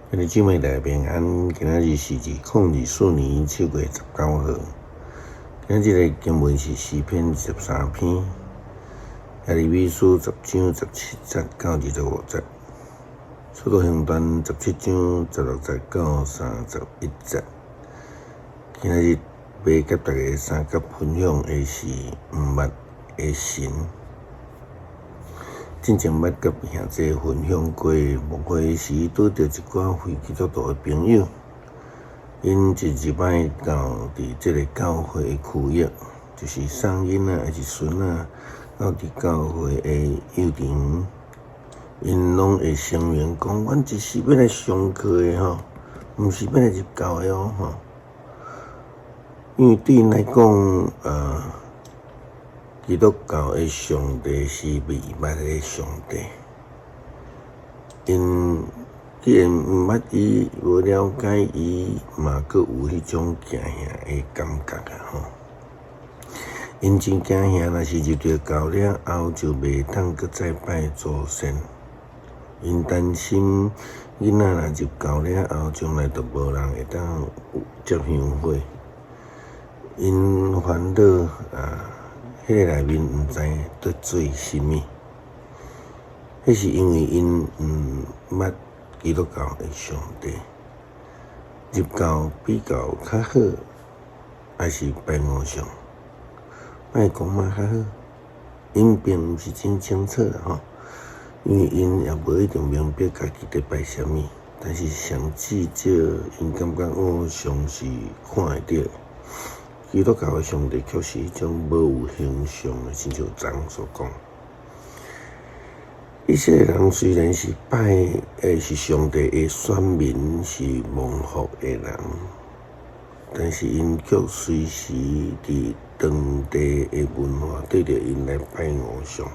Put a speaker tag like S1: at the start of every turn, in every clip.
S1: 今日姊妹大家平安，今仔日是2024年7月19号。今日的经文是诗篇23篇，耶利米書10章17節到25節，使徒行傳17章16節到31節。今仔日要甲大家三角分享的是毋捌的神。之前捌甲兄弟分享过，牧会时拄着一寡非基督徒的朋友，因一日摆到伫即个教会的区域，就是送囡仔还是孙仔到伫教会的幼稚园，因拢会声明讲，阮只是要来上课的吼，毋是要来入教的哦吼。因为对因来讲，基督教的上帝是未捌的上帝，因既然毋捌伊，无了解伊，嘛阁有迄种惊吓的感觉吼。因真惊吓，若是入着教了后，就袂当阁再拜祖先。因担心囡仔若入教了后，将来就无人会当接香火。因烦恼迄个内面毋知得做甚物，迄是因为因毋捌基督教的上帝。入教比较较好，还是拜偶像、拜公妈较好？因并毋是真清楚啦吼，因为因也无一定明白家己伫拜啥物，但是上至少因感觉偶像是看会到。基督教的上帝却是迄种无有形象的，亲像咱所讲。以色列人虽然是拜是上帝的选民，是蒙福的人，但是因却随时伫当地的文化对着因来拜偶像，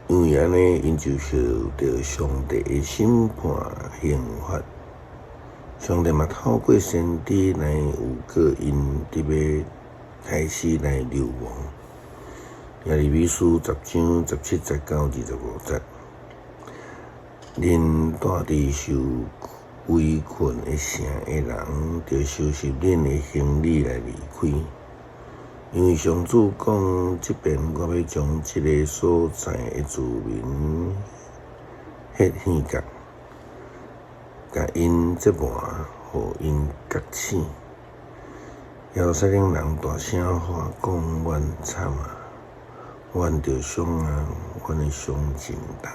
S1: 因为安尼因就受到上帝的审判刑罚。上帝嘛透过先知来有个因伫要开始来流亡。耶利米書10章17節到25節，恁住伫受圍困的城的人，着收拾恁的行李來離開，因為上主講，即邊我要將即個所在的子民獻甲。甲因折磨，互因覺醒。耶路撒冷人大聲話講：阮慘啊！阮着傷啊！阮的傷真重。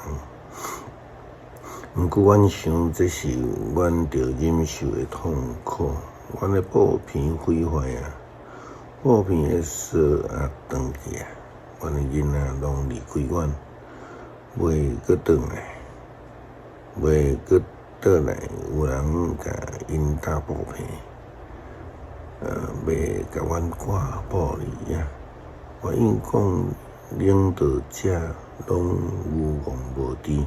S1: 毋過阮想，這是阮着忍受的痛苦。阮的布片毀壞啊！布片的鎖也斷去啊！阮的囡仔攏離開阮，袂閣轉來，袂閣倒來有人甲因打布片，要甲阮掛布哩啊！我因講，領導者攏有望無知，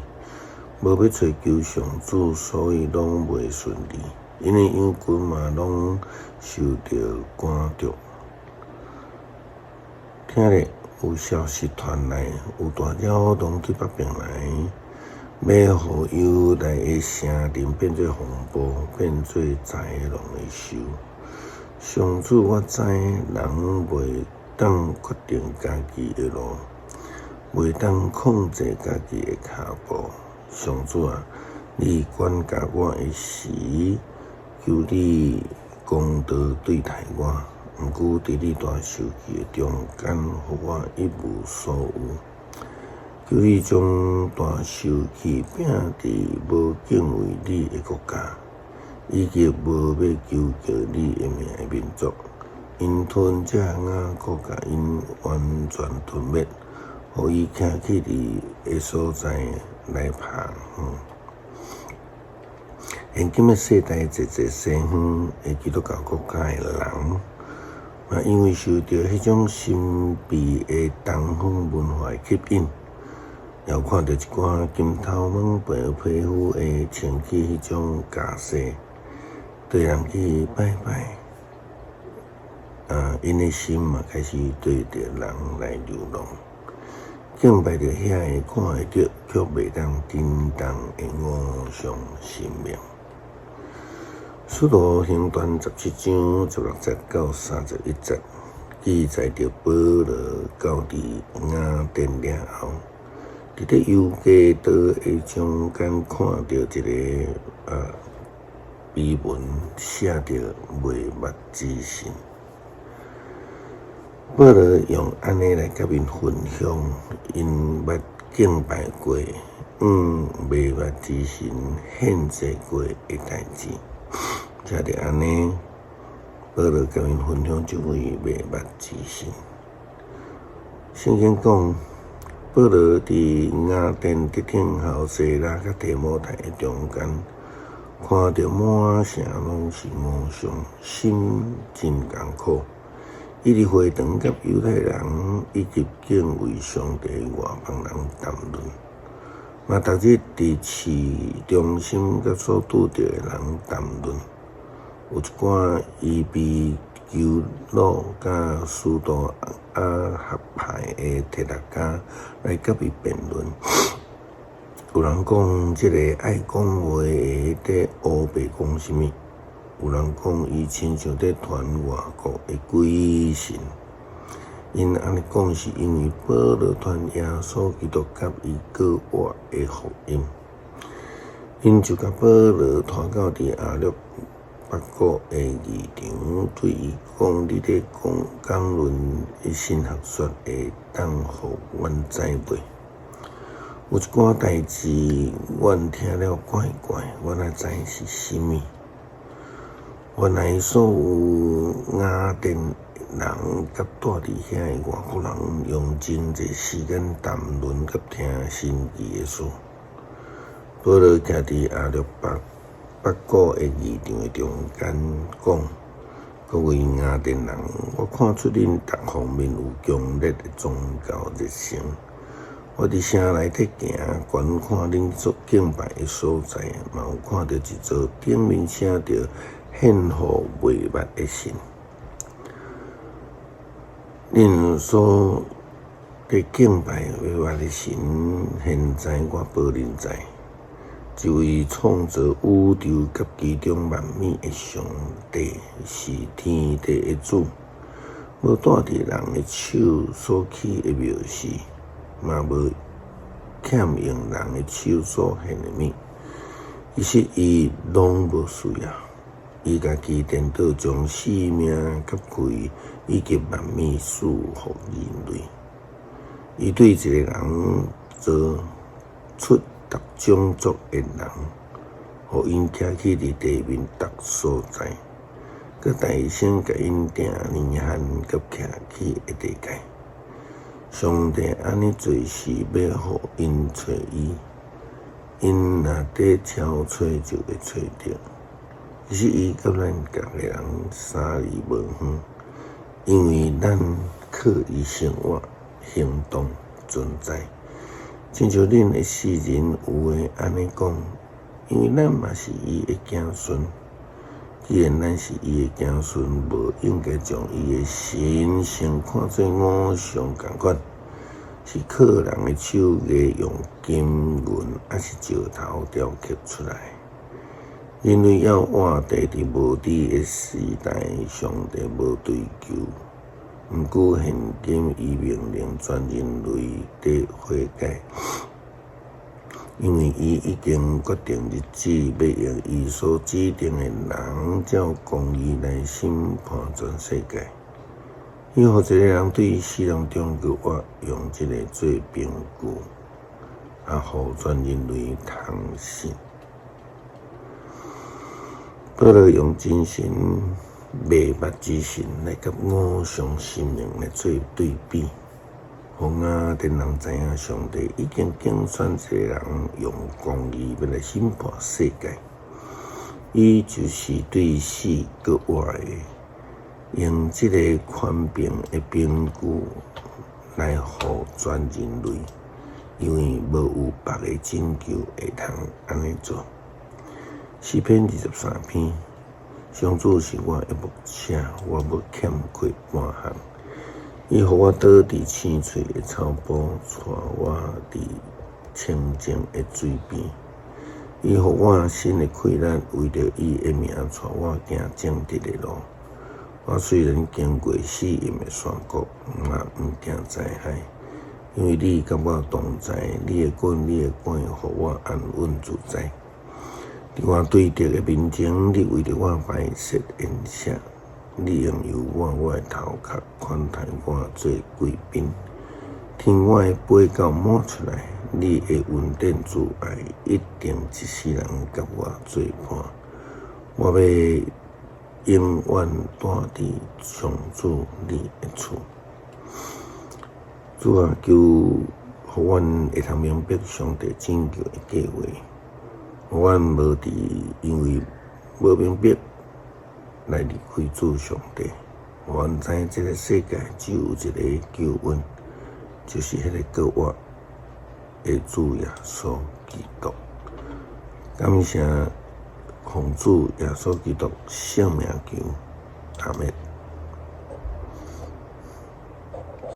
S1: 無要找求上主，所以攏袂順利。因的羊群嘛攏受着趕逐。聽咧有消息傳來，有大鳥攏對北邊來。要互猶大的城鎮變做風暴，變做豺狼的獸。上主，我知人袂當決定家己的路，袂當控制家己的腳步。上主啊，你管教我的時，求你公道對待我。毋過佇你大受氣的中間，互我一無所有。求你將大受氣摒佇無敬畏你的國家，以及無要求叫你的名的民族，因吞這樣國家因完全吞滅，互伊徛起佇的所在來爬。現今的世代，濟西方的基督教國家的人，嘛因為受到迄種神秘的東方文化的吸引。又看到一寡金頭毛白皮膚的穿起迄種假飾，對人去拜拜，因的心嘛開始對着人來流浪。敬拜着遐个看会着，却袂当震动的无上生命。使徒行传17章16节到31节，记载着保罗到伫雅典了后，伫咧犹加岛的中间看到一个碑文，写着未捌之神。保罗用安尼来甲因分享，因捌敬拜过未捌之神献祭过的代志。才着安尼，保罗甲因分享这位未捌之神。圣经讲，保罗伫雅典得听候西拉甲提摩太的中间，看到满城拢是无上，心真艰苦。伊伫会堂甲犹太人以及敬畏上帝外邦人谈论，嘛逐日伫市中心甲所拄着的人谈论。有一寡伊比求鲁甲斯多合派的哲学家来甲伊辩论。有人讲即个爱讲话的在乌白讲什么？有人讲伊亲像在传外国的鬼神。因安尼讲是因为保罗传耶稣基督甲伊国外的福音。因就甲保罗拖到伫阿略巴古的议场，对伊讲：你咧讲论神学说会当互阮知袂？有一寡代志，阮听了怪怪，阮也知是啥物。原来所有雅典人甲住伫遐的外国人，用真侪时间谈论甲听神奇的事。保罗徛伫阿略巴古的议场的中间讲：各位雅典人，我看出恁各方面有强烈的宗教热诚。我伫城内底行，观看恁所敬拜的所在，嘛有看到一座顶面写着“献互未捌的神”。恁所伫敬拜未捌的神，现在我报恁知。一位创造宇宙甲其中万物的上帝，是天地的主，无带伫人的手所起的妙事，嘛无欠用人的手所献的物。其实伊拢无需要，伊家己颠倒将生命甲开以及万物赐予人类。伊对一个人做出各种族的人，互因徛起伫地面逐所在，佮大声甲因定年限佮徛起的地界。上帝安尼做是要互因找伊，因若伫超找就会找着。其实伊甲咱各个人相离无远，因为咱靠伊生活、行动、存在。亲像恁的世人有诶安尼讲，因为咱嘛是伊的子孙。既然咱是伊的子孙，无应该将伊的神性看做偶像共款，是靠人的手艺用金银还是石头雕刻出来。因为要活地伫无知的时代，上帝无追求。毋过现今伊命令全人类得悔改，因为伊已经决定日子要用伊所指定的人照公义来审判全世界。伊互一个人对死人中国活用这个做凭据，也互全人类通信。保罗用真神未捌之神来甲偶像神明来做对比，互雅典人知影上帝已经竞选一个人用公义要来审判世界。伊就是对死搁活的，用这个宽平的凭据来互全人类，因为无有别个拯救会通安尼做。诗篇23篇。上主是我的牧者，我无欠缺半项。伊互我倒伫青翠的草坡，带我伫清净的水边。伊互我新的气力，为着伊的名，带我行正直的路。我虽然经过死荫的山谷，嘛毋惊灾害，因为你甲我同在，你的棍，你的竿，互我安稳自在。伫我对敌的面前，你为着我摆设筵席，你用油我的头壳，款待我做贵宾。天我的杯到满出来，你的恩典慈爱，一定一世人甲我作伴。我要永远住伫上主你的厝。主啊，求互阮会通明白上帝拯救的计划。阮无伫因为无明白来离开主上帝。阮知影这个世界只有一个救恩，就是迄个国我的主耶稣基督。感谢奉主耶稣基督圣名求，阿们。